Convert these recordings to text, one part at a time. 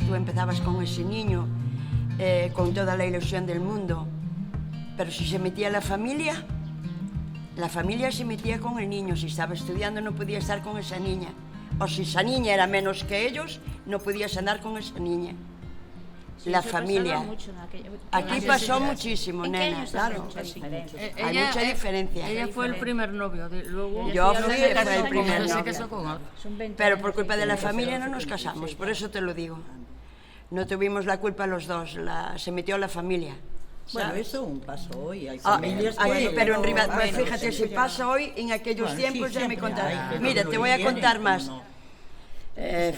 tú empezabas con ese niño, con toda la ilusión del mundo, pero si se metía la familia se metía con el niño. Si estaba estudiando no podía estar con esa niña, o si esa niña era menos que ellos, no podías andar con esa niña. La familia. Aquí pasó muchísimo, nena, claro. Hay mucha diferencia. Ella fue el primer novio. Yo fui el primer novio. Pero por culpa de la familia no nos casamos, por eso te lo digo. No tuvimos la culpa los dos, se metió la familia. Bueno, eso aún pasa hoy, hay familias pero en Rivadavia, fíjate, si pasa hoy, en aquellos tiempos ya me contaré. Mira, te voy a contar más.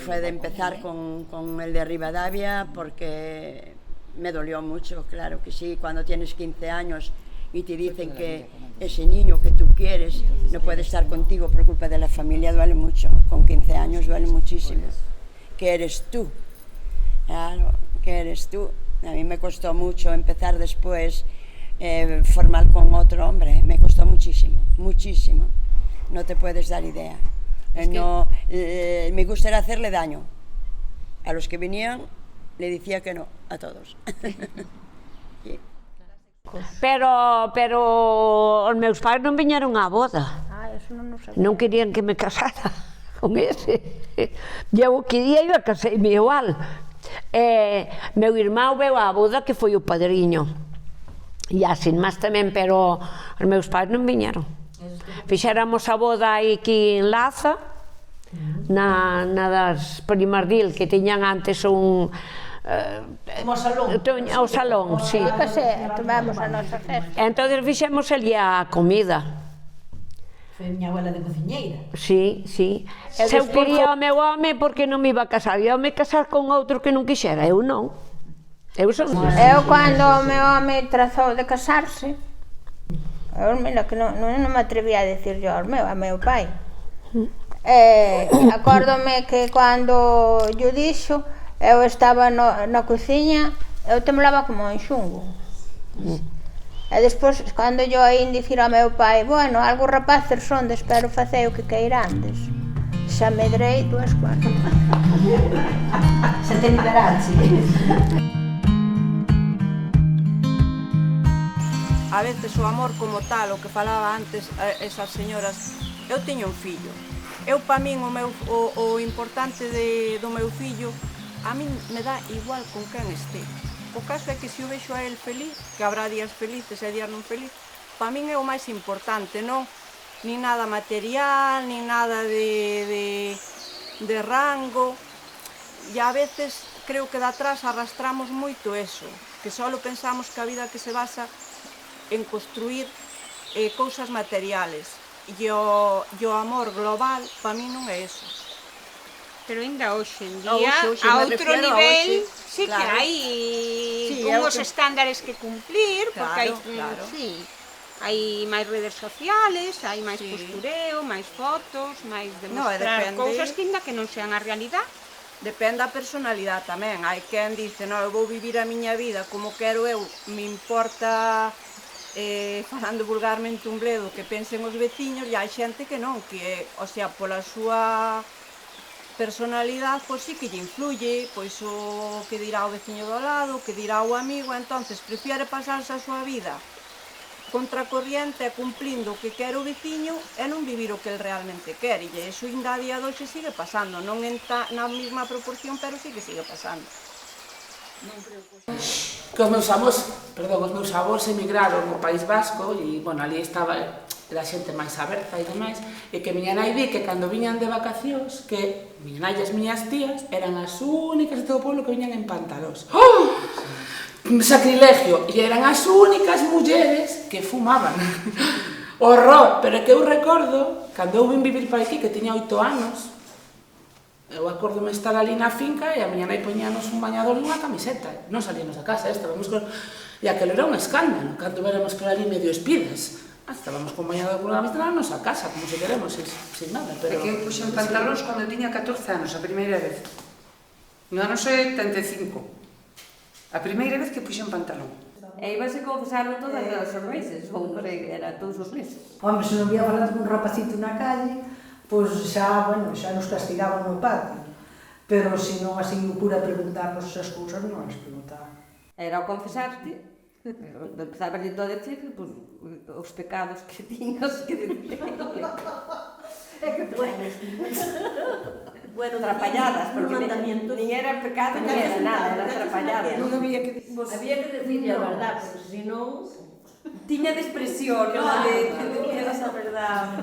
Fue de empezar con el de Rivadavia porque me dolió mucho, claro que sí, cuando tienes 15 años y te dicen que ese niño que tú quieres no puede estar contigo por culpa de la familia, duele mucho. Con 15 años duele muchísimo. Que eres tú, claro, que eres tú. A mí me costó mucho empezar después formal con otro hombre, me costó muchísimo, muchísimo. No te puedes dar idea. Mi gusto era hacerle daño. A los que venían le decía que no, a todos. Sí. Pero os meus pais non viñeron á boda. Non querían que me casara con ese. Eu quería e eu caseime igual. Meu irmão veu á boda que foi o padriño. E así máis tamén, pero os meus pais non viñeron. Fixéramos a boda aquí en Laza, na das Primardil, que tiñan antes un... Como salón. O salón, sí. Eu casé, tomamos a nosa festa. Entón fixemos ali a comida. Foi miña abuela de cociñeira. Sí, sí. Se eu quería o meu home, porque non me iba a casar? Eu me casar con outro que non quixera, eu non. Eu son... Eu, cando o meu home trazou de casarse, eu, mira, que non me atrevía a decir yo a meu pai. Acórdome que cando yo dixo, eu estaba na cociña, eu temblaba como un xungo. E despois, cando yo aí dicir ao meu pai, bueno, algo rapaces sondes, pero facei o que queirandes. Xa medrei dúas cuartas. Se te liberaxe. A veces o amor como tal, o que falaba antes esas señoras, eu teño un fillo. Eu, pa min, o importante do meu fillo, a min me dá igual con quen este. O caso é que se o vexo a el feliz, que habrá días felices e días non feliz, pa min é o máis importante, non? Nin nada material, nin nada de rango. E a veces creo que de atrás arrastramos moito eso, que só pensamos que a vida que se basa en construir cousas materiales. E o amor global, pa min non é eso. Pero ainda hoxe en día, a outro nivel, sí que hai unhos estándares que cumplir, porque hai máis redes sociales, hai máis postureo, máis fotos, máis demostrar cousas que ainda que non sean a realidade. Depende da personalidade tamén. Hai quen dice, non, eu vou vivir a miña vida como quero eu, me importa, falando vulgarmente un bledo, que pensen os veciños, e hai xente que non, que, o sea, pola súa personalidade, pois sí que lle influye, pois o que dirá o veciño do lado, o que dirá o amigo, entonces prefiere pasarse a súa vida contracorriente e cumplindo o que quere o veciño e non vivir o que el realmente quere, e iso ainda a día de hoxe sigue pasando, non na mesma proporción, pero sí que sigue pasando. Que os meus avós emigraron ao País Vasco e, bueno, ali estaba a xente máis aberta e demais, e que miña nai di que cando viñan de vacacións, que miña nai e as miñas tías eran as únicas de todo o pueblo que viñan en pantalóns. ¡Oh! Sacrilegio! E eran as únicas mulleres que fumaban. Horror! Pero é que eu recordo, cando eu vim vivir para aquí, que tiña 8 anos, eu acordome estar ali na finca e a miña nai poñíanos un bañador e unha camiseta. Non salíamos da casa, estábamos con... E aquilo era un escándalo, cando éramos por ali medio espidas. Estábamos con bañador con unha camiseta na nosa casa, como se queremos, sin nada. É que eu puxen pantalóns cando tiña 14 anos, a primeira vez. No ano 75. A primeira vez que puxen pantalón. E ibase confesarlo todos os meses, ou era todos os meses. Home, se non vía falando con un rapacito na calle, pois xa, bueno, xa nos castigaban no patio. Pero se non así o cura preguntarnos esas cousas, non as preguntaba. Era o confesarte, empezaba a decir pues, os pecados que tiñas que decir. É que Bueno, atrapalladas, porque nin era pecado, nin era nada, era atrapalladas. Non había que decir. Había que decirle a verdad, porque se non... Tiña de expresión, non de dicías a verdad.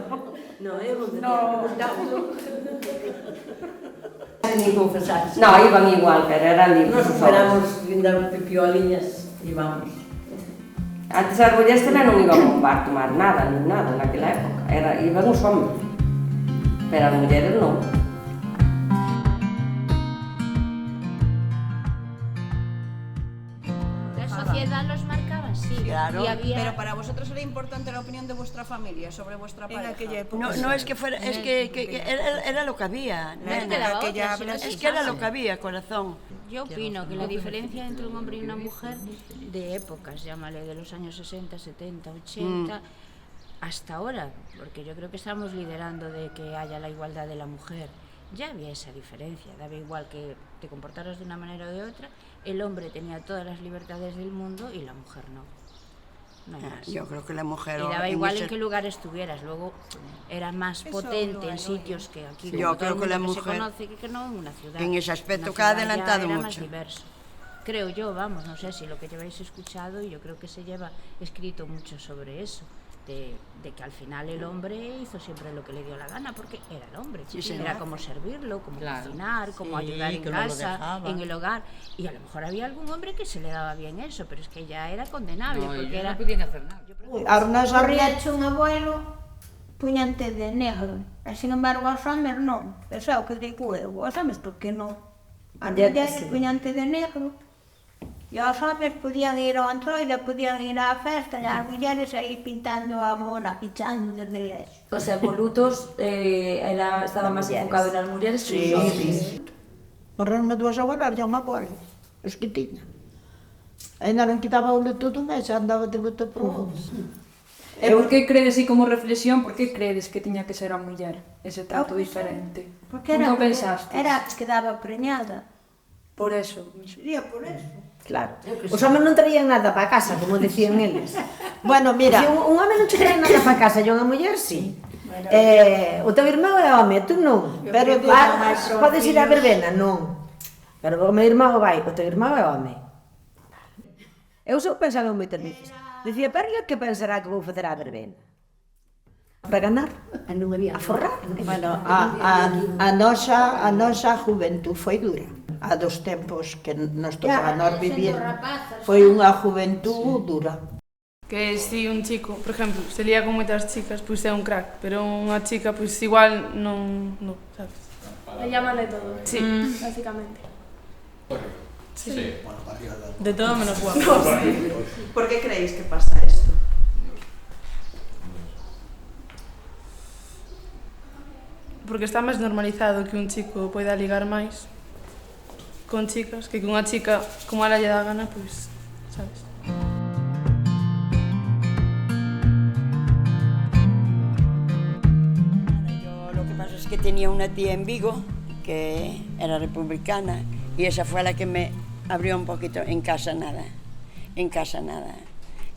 Non, eu non decía preguntado. Nin confesar. No, iban igual, pero eran libres. Nos esperamos dar pipioliñas e vamos. Antes as mulleres tamén non iban a un bar tomar nada, nin nada, naquela época. Iban os homes, pero as mulleres non. La sociedad los marcaba así. Claro. Y había... Pero para vosotros era importante la opinión de vuestra familia sobre vuestra pareja. En aquella época. No, es que fuera, es que era lo que había, nena. Es que era lo que había, corazón. Yo opino que la diferencia entre un hombre y una mujer de épocas, llámale de los años 60, 70, 80, hasta ahora, porque yo creo que estamos liderando de que haya la igualdad de la mujer. Ya había esa diferencia, daba igual que te comportaras de una manera o de otra, el hombre tenía todas las libertades del mundo y la mujer no. No hay más. Yo creo que la mujer... Y daba igual en qué lugar estuvieras, luego era más potente en sitios que aquí. Yo creo que la mujer... se conoce que no en una ciudad. En ese aspecto Una que ha ciudad ya adelantado era mucho. más diverso. Creo yo, vamos, no sé si lo que lleváis escuchado, y yo creo que se lleva escrito mucho sobre eso, de que al final el hombre hizo siempre lo que le dio la gana, porque era el hombre, era como servirlo, como cocinar, como ayudar en casa, en el hogar, y a lo mejor había algún hombre que se le daba bien eso, pero es que ya era condenable, porque era... No podían hacer nada. Corría un abuelo, puñante de negro, e sin embargo aos homes non, eso é o que digo eu, aos homes porque non, as mulleres puñante de negro, e os homes podían ir ao antroide, podían ir á festa, e as mulleres aí pintando a mona, pichando desde lejos. O sea, Volutos estaba máis enfocado nas mulleres que os homes. Morreronme dúas abuelas e unha abuela, os que tiña. Ainda non quitaba o luto dun mes, andaba de luto por outros. E por que credes, e como reflexión, por que credes que tiña que ser a muller ese trato diferente? Porque non pensaste? Era a que quedaba preñada. Por eso. Sería por eso. Claro. Os homes non traían nada para casa, como decían eles. Bueno, mira... Se un home non te traía nada para casa, e unha muller, sí. O teu irmão é home, tú non. Pero podes ir á verbena, non. Pero o meu irmão vai, o teu irmão é home. Eu só pensaba moitas veces. Dicía, pero que pensará que vou facer á verbena? Para ganar? Non había a forrar. Bueno, a nosa juventud foi dura. A dos tempos que nos tocaba nós vivir, foi unha juventud dura. Que si un chico, por exemplo, se lía con moitas chicas, pois é un crack, pero unha chica, pois igual non, sabes? Le llaman de todo, sí, básicamente. Sí. De todo menos guapo. ¿Por qué creéis que pasa esto? Porque está máis normalizado que un chico poida ligar máis con chicas, que unha chica, como a ela lle dá gana, pois, sabes? Yo lo que pasa es que tenía una tía en Vigo que era republicana y esa fue la que me abrió un poquito. En casa nada, en casa nada.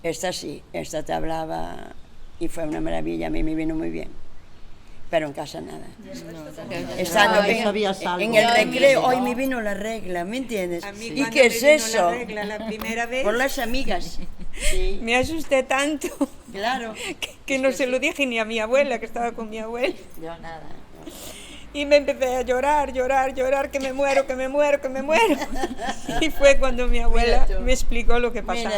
Esta sí, esta te hablaba y fue una maravilla, a mí me vino muy bien. Pero en casa nada. Estando en el recreo, hoy me vino la regla, ¿me entiendes? ¿Y qué es eso? La regla la primera vez. Por las amigas. Sí. Me asusté tanto. Claro. Que no se lo dije ni a mi abuela, que estaba con mi abuela. Yo nada. Y me empecé a llorar, que me muero, que me muero, que me muero. Y fue cuando mi abuela me explicó lo que pasaba.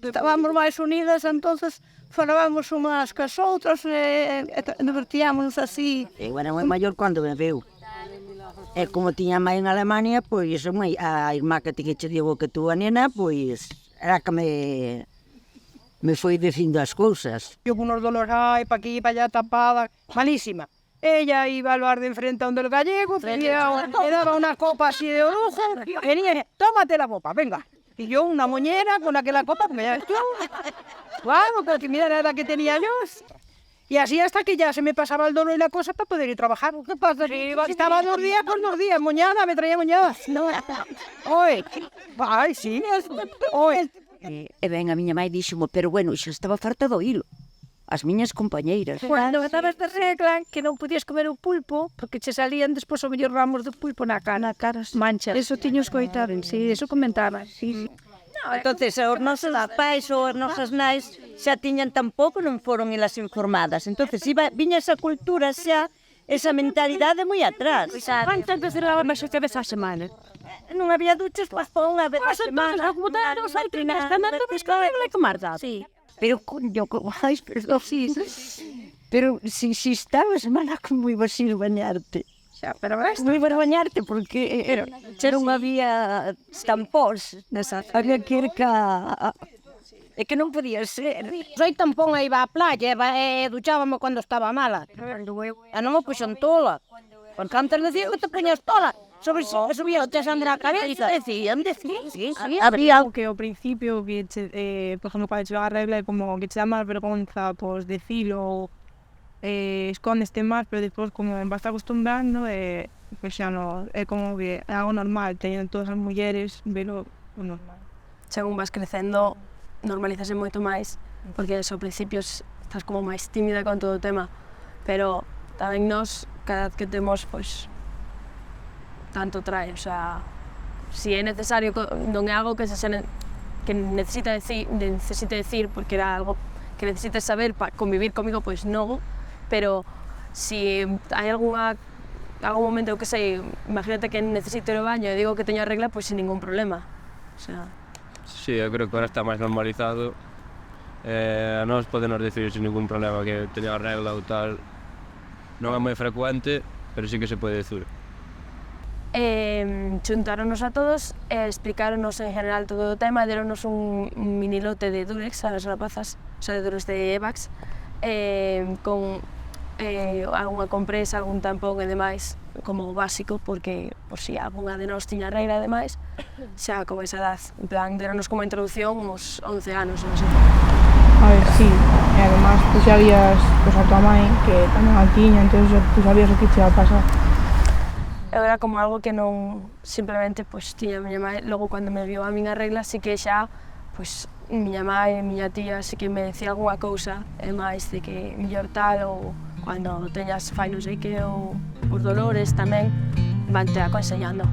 Estábamos máis unidas, entonces falábamos unhas cas outras e divertíamos así. Eu era moi maior cando me veu. E como tiña máis en Alemania, pois a irmá que te digo que tú a nena, pois era que me foi dicindo as cousas. Eu con unos dolores, pa aquí, pa allá, tapada, malísima. Ella iba al bar de enfrente a donde el gallego, le daba una copa así de orujo, venía, tómate la copa, venga. Y yo una moñera con aquella copa, que me llamas tú. Claro, pero que mira la edad que tenía yo. Y así hasta que ya se me pasaba el dolor y la cosa para poder ir a trabajar. ¿Qué pasa? Si estaba 2 días, pues 2 días. Moñada, me traía moñada. Oi, vai, sí. Oi. E ben, a miña mãe díxome, pero bueno, xa estaba farta do hilo. As miñas compañeiras. Cando andabas de regla, que non podías comer o pulpo, porque che salían despois o mellor ramos de pulpo na cara. Manchas. Eso tiño escoitado, sí, eso comentaba, sí. Entonces, os nosos pais ou as nosas nais xa tiñan tampouco, non foron elas informadas. Entonces, viña esa cultura xa, esa mentalidade moi atrás. Cantas veces lavabas as cabezas a semana? Non había duchas, pues por unha vez a semana. Como tal, non sei, está andando pescado e que marda. Sí. Pero, coño, ai, perdón, sí. Pero, si estabas mala, como ibas a ir bañarte? Xa, pero ves? Non ibas a bañarte porque non había tampóns. Había que ir ca... É que non podía ser. Soy tampón e iba á playa e duchábame cando estaba mala. E non me puxon tola. Porque antes decía que te poñas tola. Subía o Sandra a cabeza, decían. Habría algo que ao principio, que por exemplo, para chegar a regla, como que te dá máis vergonza, pues, decilo, escóndeste máis, pero despois, como vas acostumbrando, pues xa non, é como que é algo normal, teñen todas as mulleres, velo normal. Según vas crecendo, normalizase moito máis, porque ao principio estás como máis tímida con todo o tema, pero tamén nos, cada vez que temos, pues, tanto trae, o sea, si é necesario, non é algo que necesite decir, porque era algo que necesites saber para convivir comigo, pois non, pero si hai algún momento que sei, imagínate que necesito ir ao baño e digo que teño a regla, pois sin ningún problema, o sea... Sí, eu creo que ahora está máis normalizado, a nós podenos decir sin ningún problema que teño a regla ou tal, non é moi frecuente, pero sí que se pode decir. Xuntáronos a todos e explicaronos en general todo o tema, deronos un mini lote de Durex a las rapazas, o sea, de Durex de Evax, con algunha compresa, algún tampón e demais, como básico, porque por si algunha de nós tiña regla e demais, xa con esa edad, en plan, deronos como introducción uns 11 anos, non sei. A ver, sí, e además, tú xa vías a tua mãe, que tamén a tiña, entón tú sabías o que te ia a pasar. Era como algo que non simplemente pues, tiña a miña mãe, logo cando me viu a miña regla, sí que xa pues, miña mãe e miña tía sí que me decía algunha cousa, e máis de que mellor tal, ou cando teñas fai non sei que, ou os dolores tamén, van te aconseñando.